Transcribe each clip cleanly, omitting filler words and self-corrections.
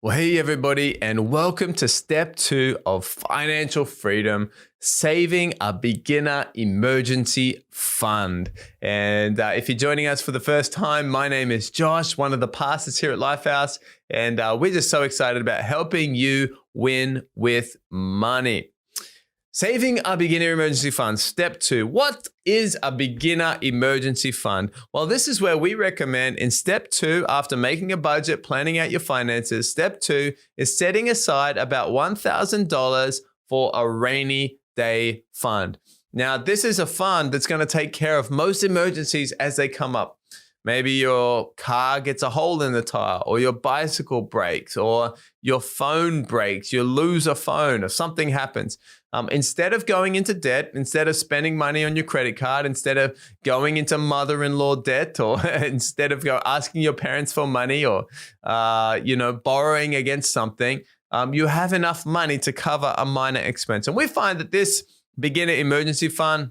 Well, hey, everybody, and welcome to step 2 of financial freedom, saving a beginner emergency fund. And if you're joining us for the first time, my name is Josh, one of the pastors here at Lifehouse, and we're just so excited about helping you win with money. Saving a beginner emergency fund, step 2. What is a beginner emergency fund? Well, this is where we recommend in step 2, after making a budget, planning out your finances, step 2 is setting aside about $1,000 for a rainy day fund. Now, this is a fund that's going to take care of most emergencies as they come up. Maybe your car gets a hole in the tire, or your bicycle breaks, or your phone breaks, you lose a phone, or something happens. Instead of going into debt, instead of spending money on your credit card, instead of going into mother-in-law debt, or instead of asking your parents for money, or borrowing against something, you have enough money to cover a minor expense. And we find that this beginner emergency fund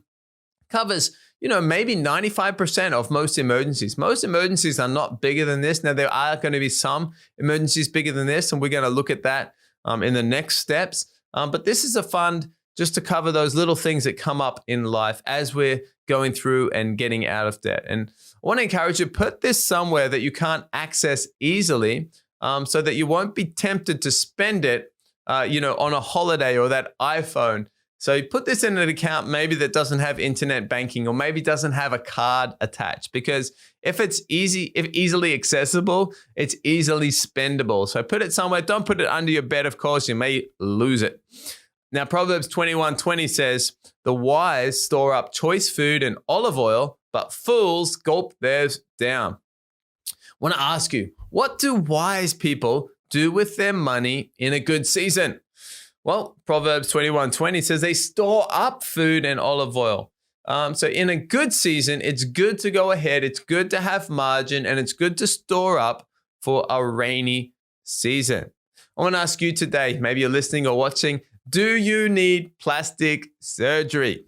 covers maybe 95% of most emergencies. Most emergencies are not bigger than this. Now, there are going to be some emergencies bigger than this, and we're going to look at that in the next steps. But this is a fund just to cover those little things that come up in life as we're going through and getting out of debt. And I want to encourage you, put this somewhere that you can't access easily so that you won't be tempted to spend it on a holiday or that iPhone. So you put this in an account maybe that doesn't have internet banking, or maybe doesn't have a card attached, because if easily accessible, it's easily spendable. So put it somewhere. Don't put it under your bed, of course. You may lose it. Now, Proverbs 21:20 says, "The wise store up choice food and olive oil, but fools gulp theirs down." I want to ask you, what do wise people do with their money in a good season? Well, Proverbs 21:20 says they store up food and olive oil. So in a good season, it's good to go ahead. It's good to have margin, and it's good to store up for a rainy season. I want to ask you today, maybe you're listening or watching, do you need plastic surgery?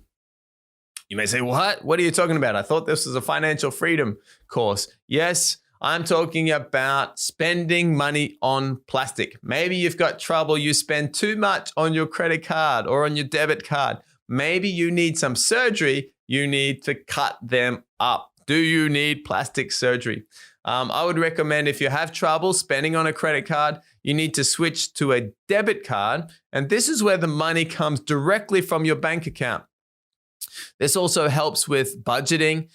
You may say, what? What are you talking about? I thought this was a financial freedom course. Yes, I'm talking about spending money on plastic. Maybe you've got trouble. You spend too much on your credit card or on your debit card. Maybe you need some surgery. You need to cut them up. Do you need plastic surgery? I would recommend, if you have trouble spending on a credit card, you need to switch to a debit card. And this is where the money comes directly from your bank account. This also helps with budgeting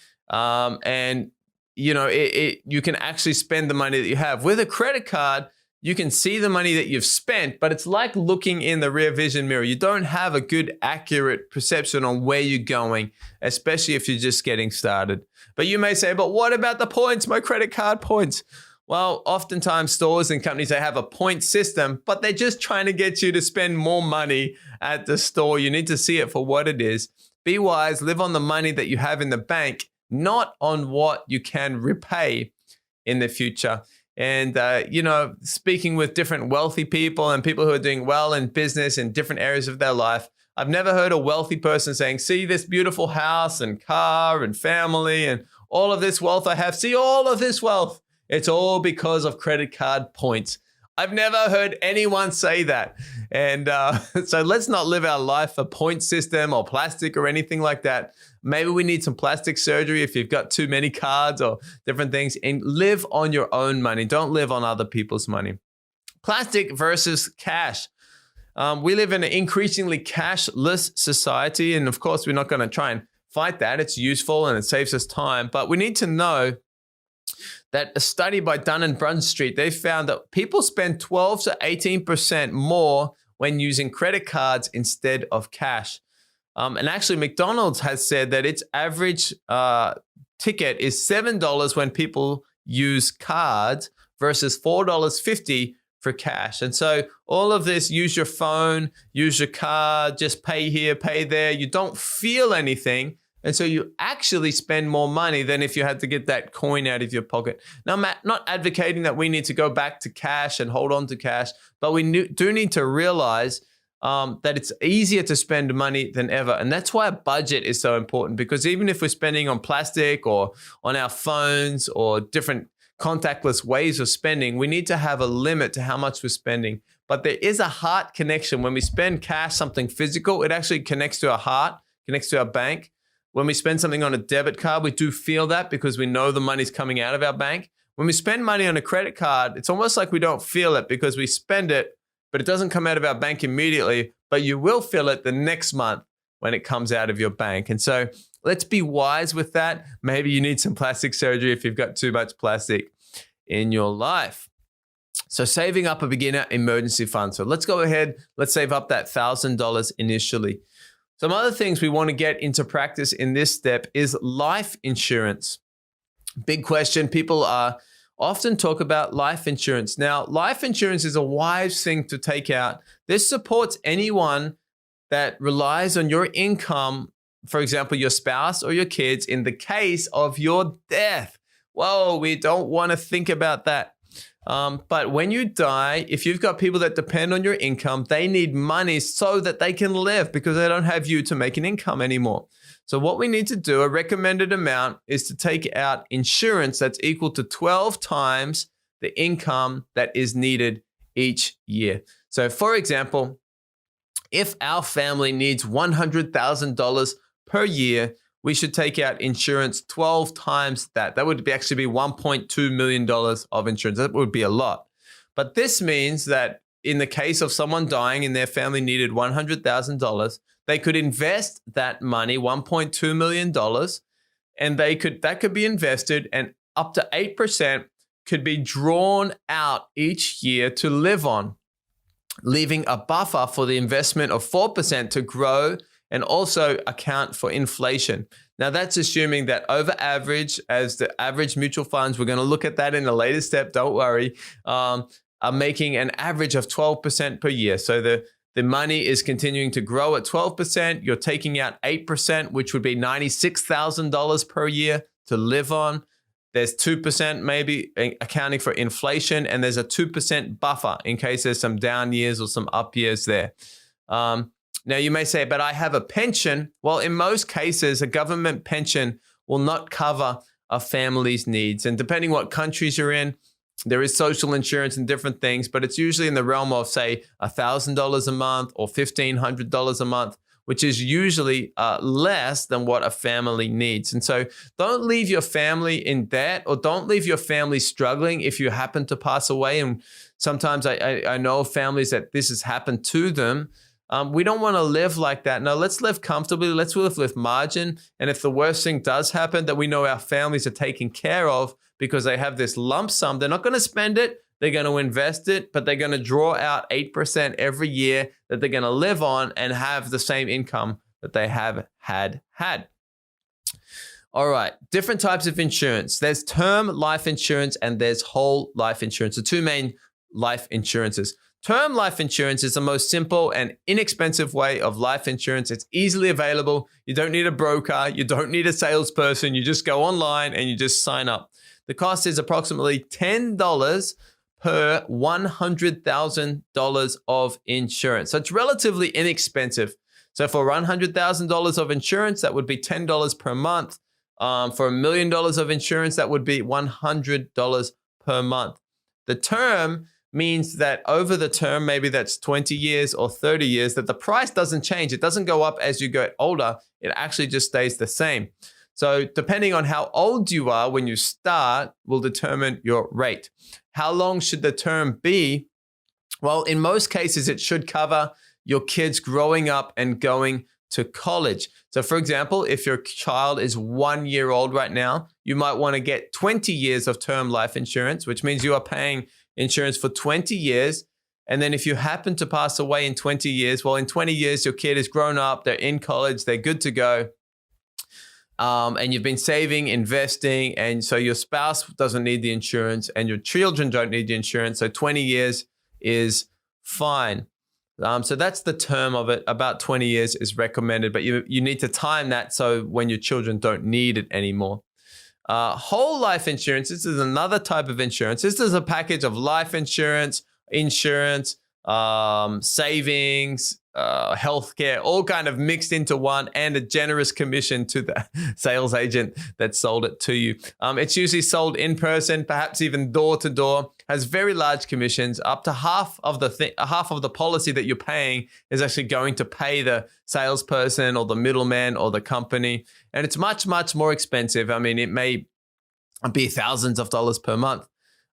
you can actually spend the money that you have. With a credit card, you can see the money that you've spent, but it's like looking in the rear vision mirror. You don't have a good, accurate perception on where you're going, especially if you're just getting started. But you may say, but what about the points, my credit card points? Well, oftentimes stores and companies, they have a point system, but they're just trying to get you to spend more money at the store. You need to see it for what it is. Be wise, live on the money that you have in the bank, not on what you can repay in the future. And, speaking with different wealthy people and people who are doing well in business in different areas of their life, I've never heard a wealthy person saying, see this beautiful house and car and family and all of this wealth I have. See all of this wealth. It's all because of credit card points. I've never heard anyone say that. And so let's not live our life a point system or plastic or anything like that. Maybe we need some plastic surgery if you've got too many cards or different things, and live on your own money. Don't live on other people's money. Plastic versus cash. We live in an increasingly cashless society. And of course, we're not going to try and fight that. It's useful and it saves us time. But we need to know that a study by Dun & Bradstreet, they found that people spend 12 to 18% more when using credit cards instead of cash. And actually, McDonald's has said that its average ticket is $7 when people use cards versus $4.50 for cash. And so all of this, use your phone, use your card, just pay here, pay there. You don't feel anything. And so you actually spend more money than if you had to get that coin out of your pocket. Now, I'm not advocating that we need to go back to cash and hold on to cash, but we do need to realize that it's easier to spend money than ever. And that's why a budget is so important, because even if we're spending on plastic or on our phones or different contactless ways of spending, we need to have a limit to how much we're spending. But there is a heart connection. When we spend cash, something physical, it actually connects to our heart, connects to our bank. When we spend something on a debit card, we do feel that because we know the money's coming out of our bank. When we spend money on a credit card, it's almost like we don't feel it because we spend it, but it doesn't come out of our bank immediately, but you will feel it the next month when it comes out of your bank. And so let's be wise with that. Maybe you need some plastic surgery if you've got too much plastic in your life. So saving up a beginner emergency fund. So let's go ahead. Let's save up that $1,000 initially. Some other things we want to get into practice in this step is life insurance. Big question. People often talk about life insurance. Now, life insurance is a wise thing to take out. This supports anyone that relies on your income, for example, your spouse or your kids, in the case of your death. Whoa, we don't want to think about that. But when you die, if you've got people that depend on your income, they need money so that they can live because they don't have you to make an income anymore. So what we need to do, a recommended amount, is to take out insurance that's equal to 12 times the income that is needed each year. So for example, if our family needs $100,000 per year, we should take out insurance 12 times that. That would actually be $1.2 million of insurance. That would be a lot. But this means that in the case of someone dying and their family needed $100,000, they could invest that money, $1.2 million, and that could be invested, and up to 8% could be drawn out each year to live on, leaving a buffer for the investment of 4% to grow and also account for inflation. Now, that's assuming that over average, as the average mutual funds, we're going to look at that in a later step, don't worry, are making an average of 12% per year. So the money is continuing to grow at 12%. You're taking out 8%, which would be $96,000 per year to live on. There's 2% maybe accounting for inflation, and there's a 2% buffer in case there's some down years or some up years there. Now, you may say, but I have a pension. Well, in most cases, a government pension will not cover a family's needs. And depending what countries you're in, there is social insurance and different things, but it's usually in the realm of, say, $1,000 a month or $1,500 a month, which is usually less than what a family needs. And so don't leave your family in debt, or don't leave your family struggling if you happen to pass away. And sometimes I know of families that this has happened to them. We don't want to live like that. No, let's live comfortably. Let's live with margin. And if the worst thing does happen, that we know our families are taken care of because they have this lump sum. They're not going to spend it. They're going to invest it, but they're going to draw out 8% every year that they're going to live on and have the same income that they have had. All right, different types of insurance. There's term life insurance and there's whole life insurance, the two main life insurances. Term life insurance is the most simple and inexpensive way of life insurance. It's easily available. You don't need a broker. You don't need a salesperson. You just go online and you just sign up. The cost is approximately $10 per $100,000 of insurance. So it's relatively inexpensive. So for $100,000 of insurance, that would be $10 per month. For $1 million of insurance, that would be $100 per month. The term means that over the term, maybe that's 20 years or 30 years, that the price doesn't change. It doesn't go up as you get older. It actually just stays the same. So depending on how old you are when you start will determine your rate. How long should the term be? Well, in most cases, it should cover your kids growing up and going to college. So for example, if your child is 1 year old right now, you might want to get 20 years of term life insurance, which means you are paying insurance for 20 years. And then if you happen to pass away in 20 years, well, in 20 years, your kid is grown up, they're in college, they're good to go. And you've been saving, investing, and so your spouse doesn't need the insurance and your children don't need the insurance. So 20 years is fine. So that's the term of it. About 20 years is recommended, but you need to time that so when your children don't need it anymore. Whole life insurance, this is another type of insurance. This is a package of life insurance, savings, healthcare, all kind of mixed into one, and a generous commission to the sales agent that sold it to you. It's usually sold in person, perhaps even door to door, has very large commissions. Up to half of the policy that you're paying is actually going to pay the salesperson or the middleman or the company. And it's much, much more expensive. I mean, it may be thousands of dollars per month.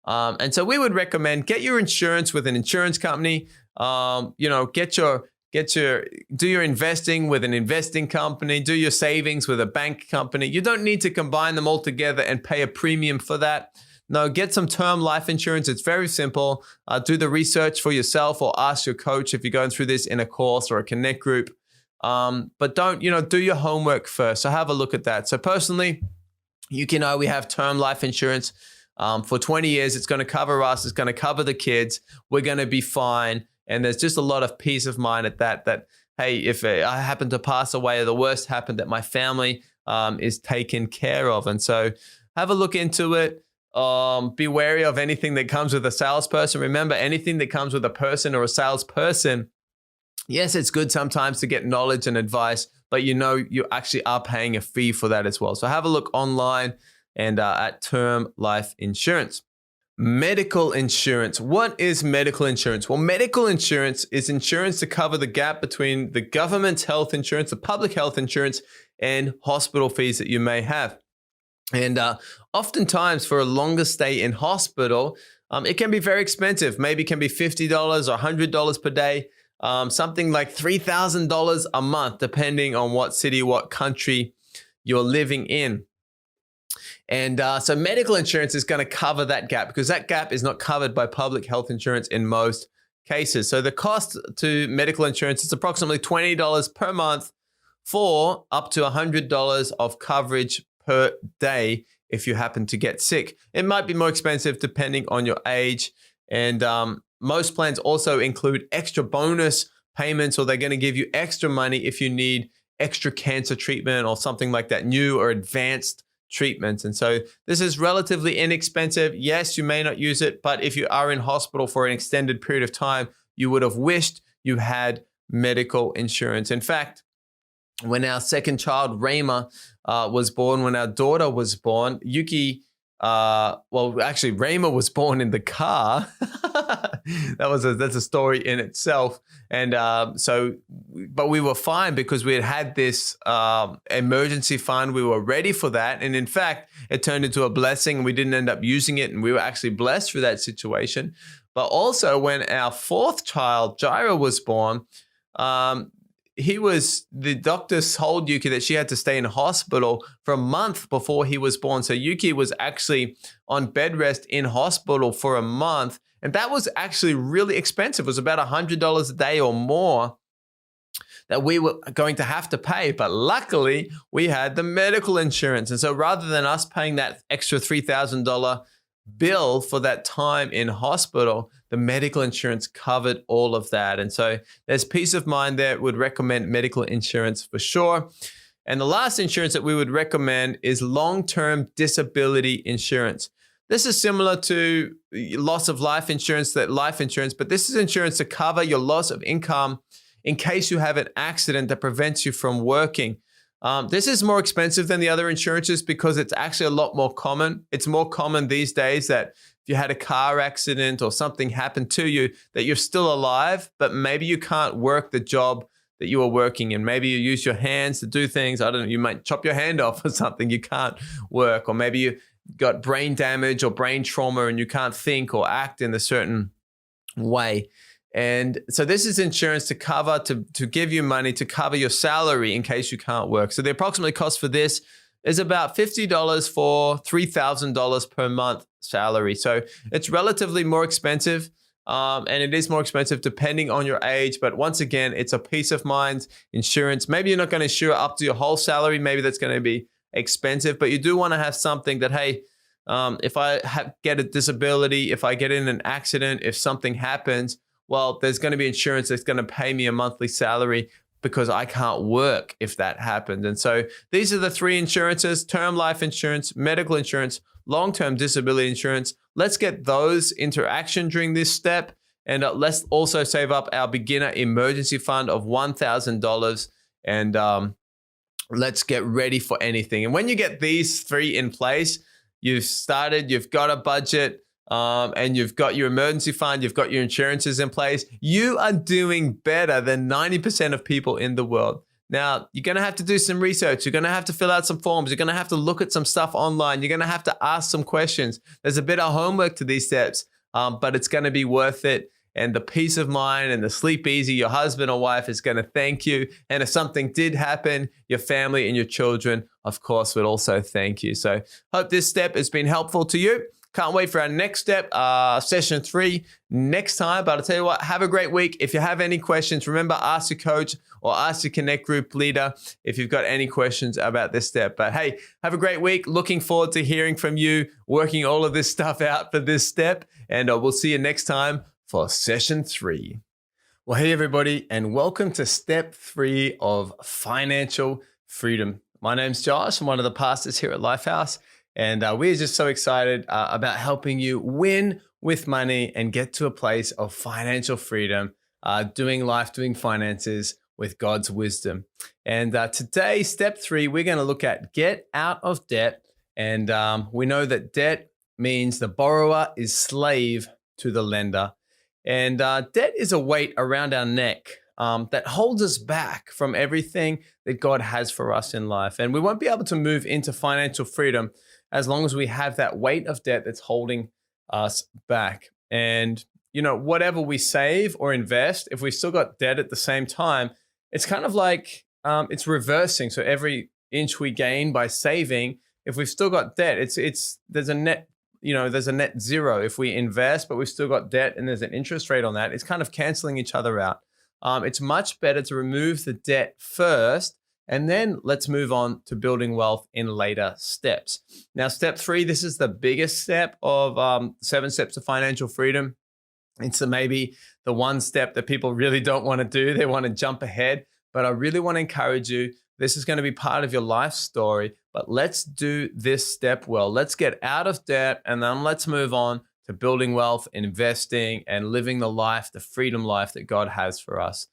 And so we would recommend get your insurance with an insurance company. Do your investing with an investing company, do your savings with a bank company. You don't need to combine them all together and pay a premium for that. No, get some term life insurance. It's very simple. Do the research for yourself or ask your coach if you're going through this in a course or a connect group. But don't, do your homework first. So have a look at that. So personally, we have term life insurance. For 20 years, it's going to cover us. It's going to cover the kids. We're going to be fine. And there's just a lot of peace of mind at that, hey, if I happen to pass away or the worst happened, that my family is taken care of. And so have a look into it. Be wary of anything that comes with a salesperson. Remember, anything that comes with a person or a salesperson, yes, it's good sometimes to get knowledge and advice, but you actually are paying a fee for that as well. So have a look online and at term life insurance. Medical insurance. What is medical insurance? Well, medical insurance is insurance to cover the gap between the government's health insurance, the public health insurance, and hospital fees that you may have. And oftentimes for a longer stay in hospital, it can be very expensive. Maybe it can be $50 or $100 per day, something like $3,000 a month, depending on what city, what country you're living in. And so medical insurance is going to cover that gap because that gap is not covered by public health insurance in most cases. So the cost to medical insurance is approximately $20 per month for up to $100 of coverage per day if you happen to get sick. It might be more expensive depending on your age. And most plans also include extra bonus payments, or they're going to give you extra money if you need extra cancer treatment or something like that, new or advanced treatments. And so this is relatively inexpensive. Yes, you may not use it, but if you are in hospital for an extended period of time, you would have wished you had medical insurance. In fact, when our second child, Rayma, was born, when our daughter was born, Yuki, Rayma was born in the car. That's a story in itself. And but we were fine because we had this emergency fund. We were ready for that. And in fact, it turned into a blessing. We didn't end up using it, and we were actually blessed for that situation. But also when our fourth child, Jaira, was born, the doctors told Yuki that she had to stay in hospital for a month before he was born. So Yuki was actually on bed rest in hospital for a month. And that was actually really expensive. It was about $100 a day or more that we were going to have to pay. But luckily, we had the medical insurance. And so rather than us paying that extra $3,000 bill for that time in hospital, the medical insurance covered all of that. And so there's peace of mind there. Would recommend medical insurance for sure. And the last insurance that we would recommend is long-term disability insurance. This is similar to loss of life insurance, but this is insurance to cover your loss of income in case you have an accident that prevents you from working. This is more expensive than the other insurances because it's actually a lot more common. It's more common these days that if you had a car accident or something happened to you, that you're still alive, but maybe you can't work the job that you were working in. Maybe you use your hands to do things. I don't know, you might chop your hand off or something. You can't work, or maybe you got brain damage or brain trauma and you can't think or act in a certain way. And so this is insurance to cover, to give you money to cover your salary in case you can't work. So the approximate cost for this is about $50 for $3,000 per month salary. So it's relatively more expensive, and it is more expensive depending on your age. But once again, it's a peace of mind insurance. Maybe you're not going to insure up to your whole salary. Maybe that's going to be expensive, but you do want to have something that, hey, if I get a disability, if I get in an accident, if something happens, well, there's going to be insurance that's going to pay me a monthly salary because I can't work if that happens. And so these are the three insurances: term life insurance, medical insurance, long-term disability insurance. Let's get those into action during this step. And let's also save up our beginner emergency fund of $1,000. And let's get ready for anything. And when you get these three in place, you've got a budget, and you've got your emergency fund, you've got your insurances in place, you are doing better than 90% of people in the world. Now, you're going to have to do some research. You're going to have to fill out some forms. You're going to have to look at some stuff online. You're going to have to ask some questions. There's a bit of homework to these steps, but it's going to be worth it. And the peace of mind and the sleep easy, your husband or wife is going to thank you. And if something did happen, your family and your children, of course, would also thank you. So hope this step has been helpful to you. Can't wait for our next step, session 3 next time. But I'll tell you what, have a great week. If you have any questions, remember, ask your coach or ask your Connect group leader if you've got any questions about this step. But hey, have a great week. Looking forward to hearing from you, working all of this stuff out for this step. And we'll see you next time for session 3. Well, hey, everybody, and welcome to step 3 of financial freedom. My name's Josh. I'm one of the pastors here at Lifehouse. And we're just so excited about helping you win with money and get to a place of financial freedom, doing life, doing finances with God's wisdom. And today, step 3, we're going to look at get out of debt. And we know that debt means the borrower is slave to the lender. And debt is a weight around our neck that holds us back from everything that God has for us in life. And we won't be able to move into financial freedom as long as we have that weight of debt that's holding us back. And, you know, whatever we save or invest, if we still got debt at the same time, it's kind of like it's reversing. So every inch we gain by saving, if we've still got debt, there's a net zero. If we invest, but we've still got debt and there's an interest rate on that, it's kind of canceling each other out. It's much better to remove the debt first, and then let's move on to building wealth in later steps. Now, step 3, this is the biggest step of 7 steps to financial freedom. It's maybe the one step that people really don't want to do. They want to jump ahead, but I really want to encourage you. This is going to be part of your life story, but let's do this step well. Let's get out of debt, and then let's move on to building wealth, investing, and living the life, the freedom life that God has for us.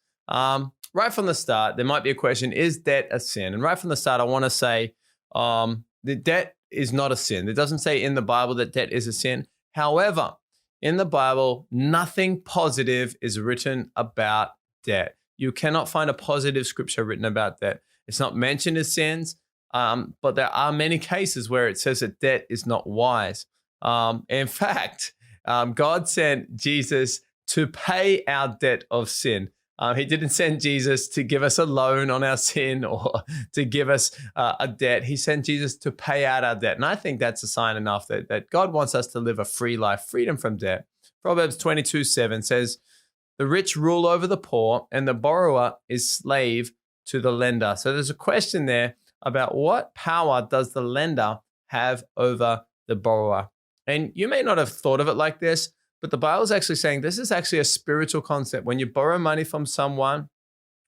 Right from the start, there might be a question, is debt a sin? And right from the start, I want to say the debt is not a sin. It doesn't say in the Bible that debt is a sin. However, in the Bible, nothing positive is written about debt. You cannot find a positive scripture written about debt. It's not mentioned as sins, but there are many cases where it says that debt is not wise. In fact, God sent Jesus to pay our debt of sin. He didn't send Jesus to give us a loan on our sin or to give us a debt. He sent Jesus to pay out our debt. And I think that's a sign enough that God wants us to live a free life, freedom from debt. Proverbs 22:7 says, the rich rule over the poor and the borrower is slave to the lender. So there's a question there about what power does the lender have over the borrower? And you may not have thought of it like this, but the Bible is actually saying this is actually a spiritual concept. When you borrow money from someone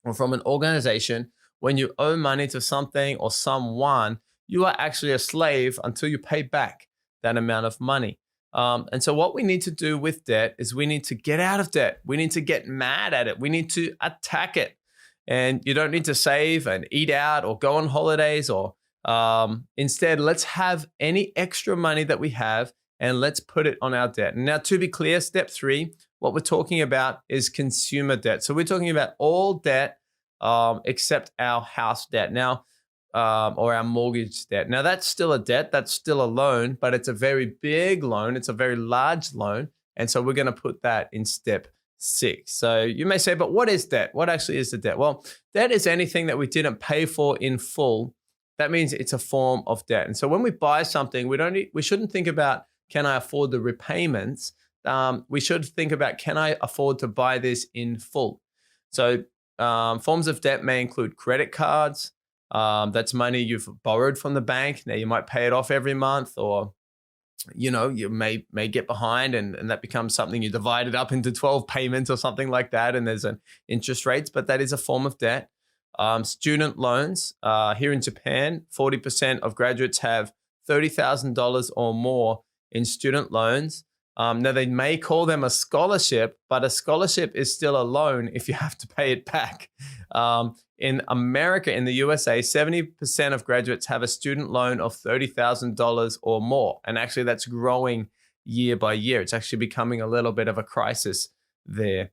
or from an organization, when you owe money to something or someone, you are actually a slave until you pay back that amount of money. And so what we need to do with debt is we need to get out of debt. We need to get mad at it. We need to attack it. And you don't need to save and eat out or go on holidays or instead, let's have any extra money that we have and let's put it on our debt. And now, to be clear, step 3, what we're talking about is consumer debt. So we're talking about all debt except our house debt now, or our mortgage debt. Now, that's still a debt. That's still a loan, but it's a very big loan. It's a very large loan. And so we're going to put that in step 6. So you may say, but what is debt? What actually is the debt? Well, debt is anything that we didn't pay for in full. That means it's a form of debt. And so when we buy something, we shouldn't think about, can I afford the repayments? We should think about, can I afford to buy this in full? So forms of debt may include credit cards. That's money you've borrowed from the bank. Now you might pay it off every month, or you may get behind and that becomes something you divide it up into 12 payments or something like that. And there's an interest rates, but that is a form of debt. Student loans. Here in Japan, 40% of graduates have $30,000 or more in student loans. Now, they may call them a scholarship, but a scholarship is still a loan if you have to pay it back. In America, in the USA, 70% of graduates have a student loan of $30,000 or more. And actually, that's growing year by year. It's actually becoming a little bit of a crisis there.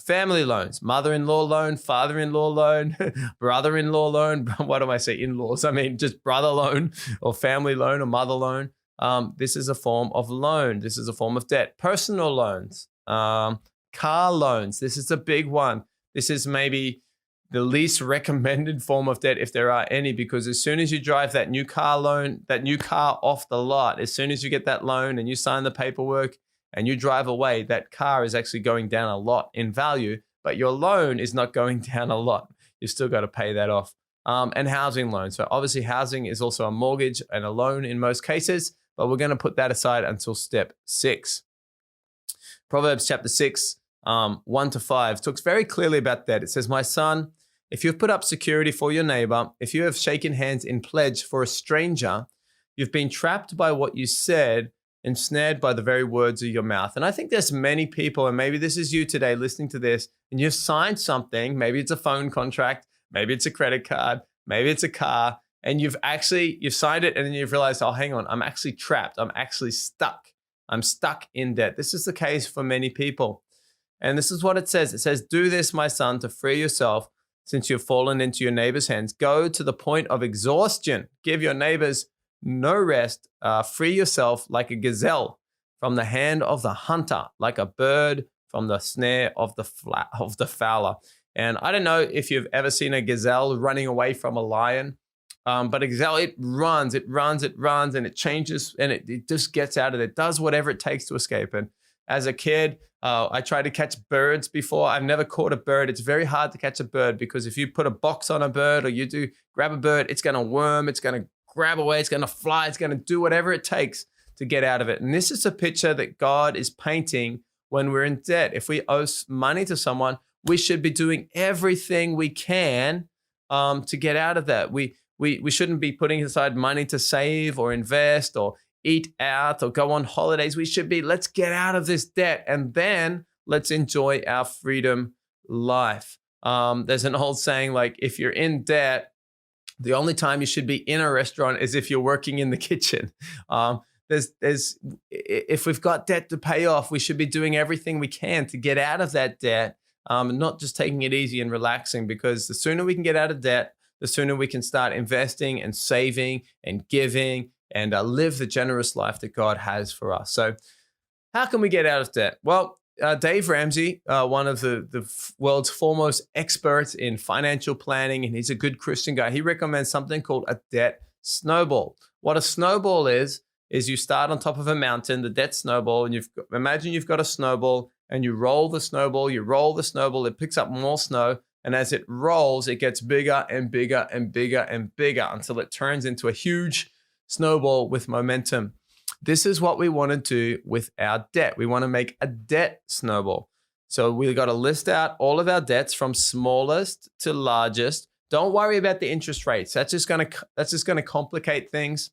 Family loans, mother-in-law loan, father-in-law loan, brother-in-law loan. What do I say? In-laws. I mean, just brother loan or family loan or mother loan. This is a form of loan. This is a form of debt. Personal loans, car loans. This is a big one. This is maybe the least recommended form of debt if there are any, because as soon as you drive that new car off the lot, as soon as you get that loan and you sign the paperwork and you drive away, that car is actually going down a lot in value, but your loan is not going down a lot. You've still got to pay that off. And housing loans. So obviously housing is also a mortgage and a loan in most cases, but we're going to put that aside until step 6. Proverbs chapter 6, 1-5 talks very clearly about that. It says, "My son, if you've put up security for your neighbor, if you have shaken hands in pledge for a stranger, you've been trapped by what you said, ensnared by the very words of your mouth." And I think there's many people, and maybe this is you today listening to this, and you've signed something. Maybe it's a phone contract, maybe it's a credit card, maybe it's a car, and you've signed it and then you've realized, oh, hang on, I'm actually trapped. I'm actually stuck. I'm stuck in debt. This is the case for many people. And this is what it says. It says, "Do this, my son, to free yourself, since you've fallen into your neighbor's hands. Go to the point of exhaustion. Give your neighbors no rest. Free yourself like a gazelle from the hand of the hunter, like a bird from the snare of the fowler." And I don't know if you've ever seen a gazelle running away from a lion, but a gazelle, it runs, and it changes, and it just gets out of it, does whatever it takes to escape. And as a kid, I tried to catch birds before. I've never caught a bird. It's very hard to catch a bird because if you put a box on a bird or you do grab a bird, it's going to worm, it's going to grab away, it's going to fly, it's going to do whatever it takes to get out of it. And this is a picture that God is painting when we're in debt. If we owe money to someone, we should be doing everything we can to get out of that. We shouldn't be putting aside money to save or invest or eat out or go on holidays. We should be, let's get out of this debt and then let's enjoy our freedom life. There's an old saying, like, if you're in debt, the only time you should be in a restaurant is if you're working in the kitchen. If we've got debt to pay off, we should be doing everything we can to get out of that debt, not just taking it easy and relaxing, because the sooner we can get out of debt, the sooner we can start investing and saving and giving and live the generous life that God has for us. So how can we get out of debt? Well, Dave Ramsey, one of the world's foremost experts in financial planning, and he's a good Christian guy, he recommends something called a debt snowball. What a snowball is you start on top of a mountain, the debt snowball, and imagine you've got a snowball and you roll the snowball, it picks up more snow, and as it rolls, it gets bigger and bigger and bigger and bigger until it turns into a huge snowball with momentum. This is what we want to do with our debt. We want to make a debt snowball. So we've got to list out all of our debts from smallest to largest. Don't worry about the interest rates. That's just going to complicate things.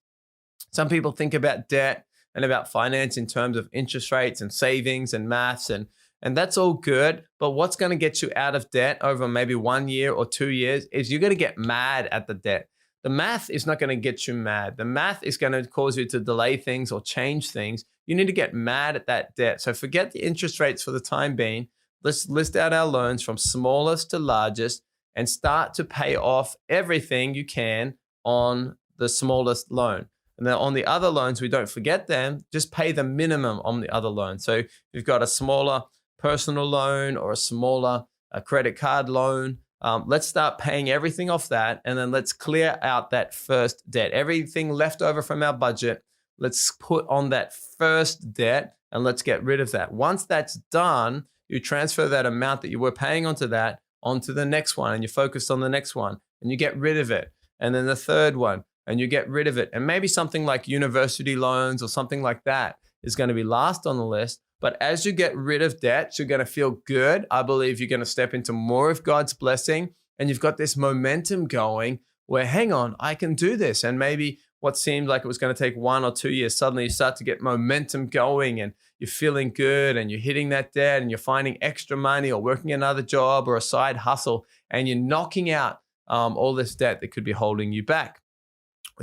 Some people think about debt and about finance in terms of interest rates and savings and maths, and that's all good. But what's going to get you out of debt over maybe 1 year or 2 years is you're going to get mad at the debt. The math is not going to get you mad. The math is going to cause you to delay things or change things. You need to get mad at that debt. So forget the interest rates for the time being. Let's list out our loans from smallest to largest and start to pay off everything you can on the smallest loan. And then on the other loans, we don't forget them, just pay the minimum on the other loan. So if you've got a smaller personal loan or a smaller credit card loan, let's start paying everything off that, and then let's clear out that first debt. Everything left over from our budget, let's put on that first debt and let's get rid of that. Once that's done, you transfer that amount that you were paying onto the next one, and you focus on the next one and you get rid of it. And then the third one, and you get rid of it. And maybe something like university loans or something like that is going to be last on the list. But as you get rid of debt, you're going to feel good. I believe you're going to step into more of God's blessing, and you've got this momentum going where, hang on, I can do this. And maybe what seemed like it was going to take 1 or 2 years, suddenly you start to get momentum going and you're feeling good and you're hitting that debt and you're finding extra money or working another job or a side hustle and you're knocking out all this debt that could be holding you back.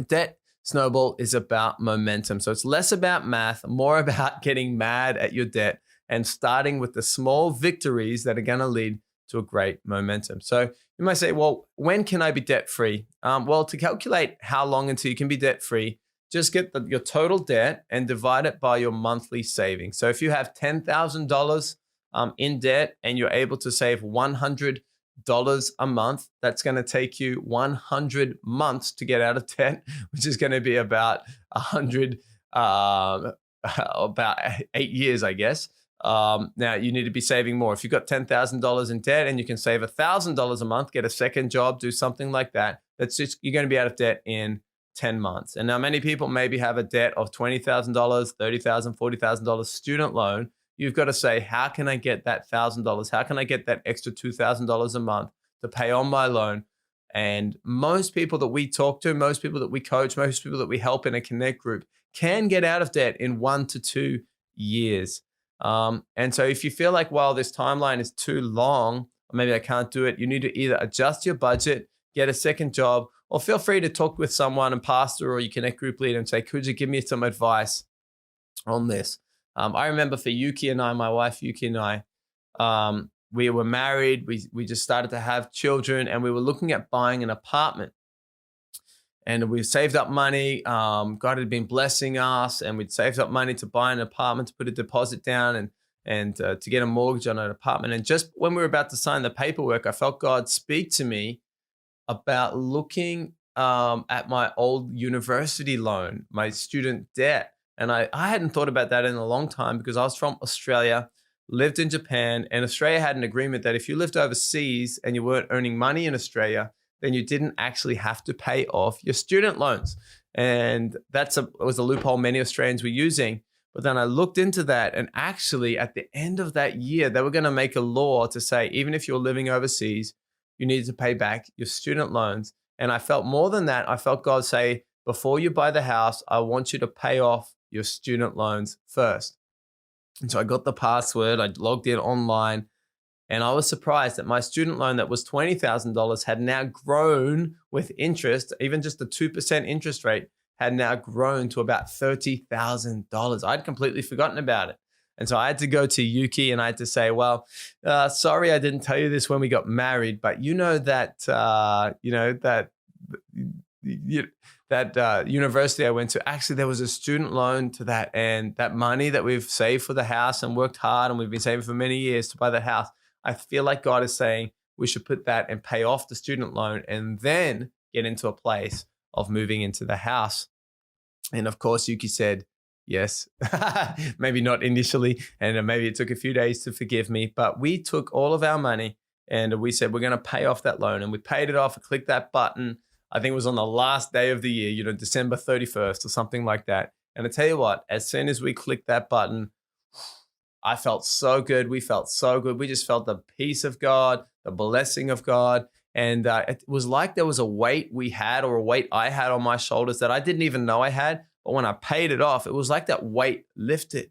Debt snowball is about momentum. So it's less about math, more about getting mad at your debt and starting with the small victories that are going to lead to a great momentum. So you might say, well, when can I be debt-free? Well, to calculate how long until you can be debt-free, just get your total debt and divide it by your monthly savings. So if you have $10,000 in debt and you're able to save $100 a month, that's going to take you 100 months to get out of debt, which is going to be about about 8 years, I guess. Now you need to be saving more. If you've got $10,000 in debt and you can save $1,000 a month, get a second job, do something like that. You're going to be out of debt in 10 months. And now many people maybe have a debt of $20,000, $30,000, $40,000 student loan. You've got to say, how can I get that $1,000? How can I get that extra $2,000 a month to pay on my loan? And most people that we talk to, most people that we coach, most people that we help in a connect group can get out of debt in 1 to 2 years. And so if you feel like, well, this timeline is too long, or maybe I can't do it, you need to either adjust your budget, get a second job, or feel free to talk with someone, a pastor or your connect group leader, and say, could you give me some advice on this? I remember for Yuki and I, my wife Yuki and I, we were married, we just started to have children, and we were looking at buying an apartment. And we saved up money. God had been blessing us, and we'd saved up money to buy an apartment, to put a deposit down, and to get a mortgage on an apartment. And just when we were about to sign the paperwork, I felt God speak to me about looking at my old university loan, my student debt. And I hadn't thought about that in a long time because I was from Australia, lived in Japan, and Australia had an agreement that if you lived overseas and you weren't earning money in Australia, then you didn't actually have to pay off your student loans. And it was a loophole many Australians were using. But then I looked into that, and actually at the end of that year, they were going to make a law to say, even if you're living overseas, you needed to pay back your student loans. And I felt more than that. I felt God say, before you buy the house, I want you to pay off your student loans first. And so I got the password, I logged in online, and I was surprised that my student loan that was $20,000 had now grown with interest, even just a 2% interest rate had now grown to about $30,000. I'd completely forgotten about it. And so I had to go to Yuki and I had to say, well, sorry, I didn't tell you this when we got married, but that university I went to, actually there was a student loan to that, and that money that we've saved for the house and worked hard and we've been saving for many years to buy the house, I feel like God is saying we should put that and pay off the student loan and then get into a place of moving into the house. And of course, Yuki said, yes, maybe not initially, and maybe it took a few days to forgive me, but we took all of our money and we said, we're going to pay off that loan, and we paid it off and clicked that button. I think it was on the last day of the year, December 31st or something like that. And I tell you what, as soon as we clicked that button, I felt so good. We felt so good. We just felt the peace of God, the blessing of God. And it was like there was a weight we had, or a weight I had on my shoulders that I didn't even know I had. But when I paid it off, it was like that weight lifted.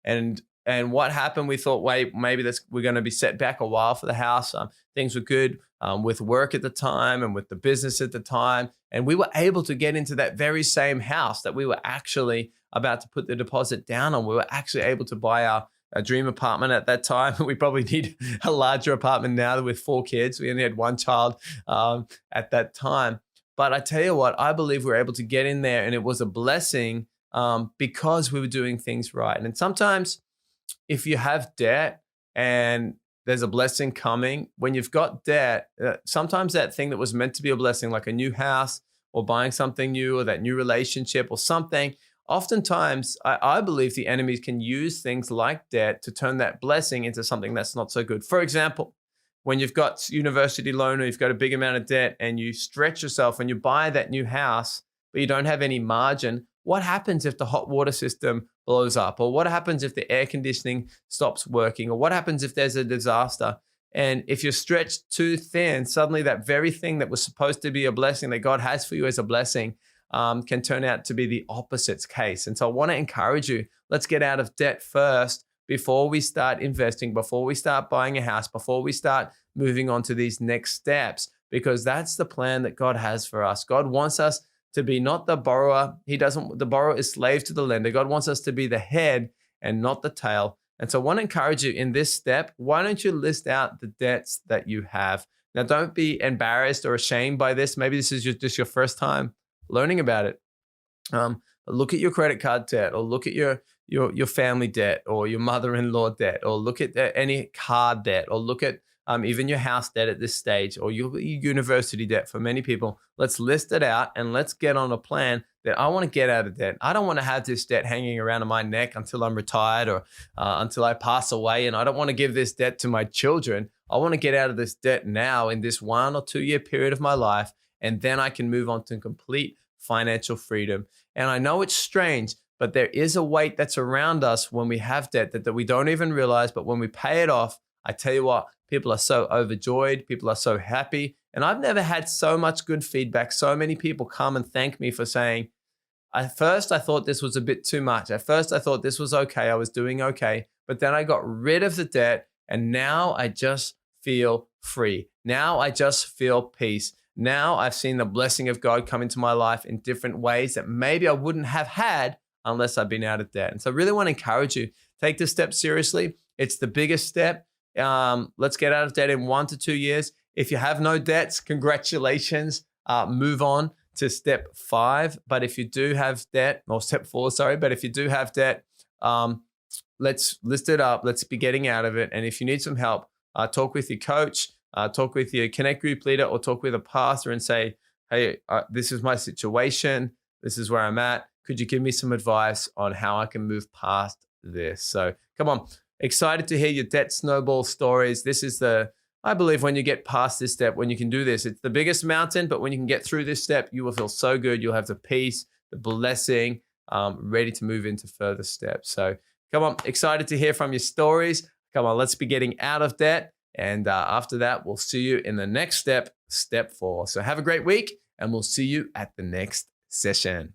And what happened? We thought, wait, maybe we're going to be set back a while for the house. Things were good with work at the time and with the business at the time. And we were able to get into that very same house that we were actually about to put the deposit down on. We were actually able to buy our dream apartment at that time. We probably need a larger apartment now with 4 kids. We only had 1 child at that time. But I tell you what, I believe we were able to get in there, and it was a blessing because we were doing things right. And sometimes if you have debt and there's a blessing coming, when you've got debt, sometimes that thing that was meant to be a blessing, like a new house or buying something new or that new relationship or something, oftentimes I believe the enemies can use things like debt to turn that blessing into something that's not so good. For example, when you've got university loan or you've got a big amount of debt and you stretch yourself and you buy that new house, but you don't have any margin, what happens if the hot water system blows up? Or what happens if the air conditioning stops working? Or what happens if there's a disaster? And if you're stretched too thin, suddenly that very thing that was supposed to be a blessing that God has for you as a blessing can turn out to be the opposite case. And so I want to encourage you, let's get out of debt first before we start investing, before we start buying a house, before we start moving on to these next steps, because that's the plan that God has for us. God wants us to be not the borrower. The borrower is slave to the lender. God wants us to be the head and not the tail. And so I want to encourage you in this step, why don't you list out the debts that you have? Now, don't be embarrassed or ashamed by this. Maybe this is just your first time learning about it. Look at your credit card debt, or look at your family debt, or your mother-in-law debt, or look at any car debt, or look at even your house debt at this stage, or your university debt for many people. Let's list it out and let's get on a plan that I want to get out of debt. I don't want to have this debt hanging around my neck until I'm retired or until I pass away. And I don't want to give this debt to my children. I want to get out of this debt now in this 1 or 2 year period of my life. And then I can move on to complete financial freedom. And I know it's strange, but there is a weight that's around us when we have debt that we don't even realize. But when we pay it off, I tell you what, people are so overjoyed. People are so happy. And I've never had so much good feedback. So many people come and thank me for saying, at first I thought this was a bit too much. At first I thought this was okay. I was doing okay. But then I got rid of the debt and now I just feel free. Now I just feel peace. Now I've seen the blessing of God come into my life in different ways that maybe I wouldn't have had unless I've been out of debt. And so I really want to encourage you, take this step seriously. It's the biggest step. Let's get out of debt in 1 to 2 years. If you have no debts, congratulations. Move on to step 5. But if you do have debt, or step 4, sorry, but if you do have debt, let's list it up. Let's be getting out of it. And if you need some help, talk with your coach, talk with your Connect group leader, or talk with a pastor and say, hey, this is my situation. This is where I'm at. Could you give me some advice on how I can move past this? So come on. Excited to hear your debt snowball stories. This is I believe when you get past this step, when you can do this, it's the biggest mountain, but when you can get through this step, you will feel so good. You'll have the peace, the blessing, ready to move into further steps. So come on, excited to hear from your stories. Come on, let's be getting out of debt. And after that, we'll see you in the next step, step 4. So have a great week, and we'll see you at the next session.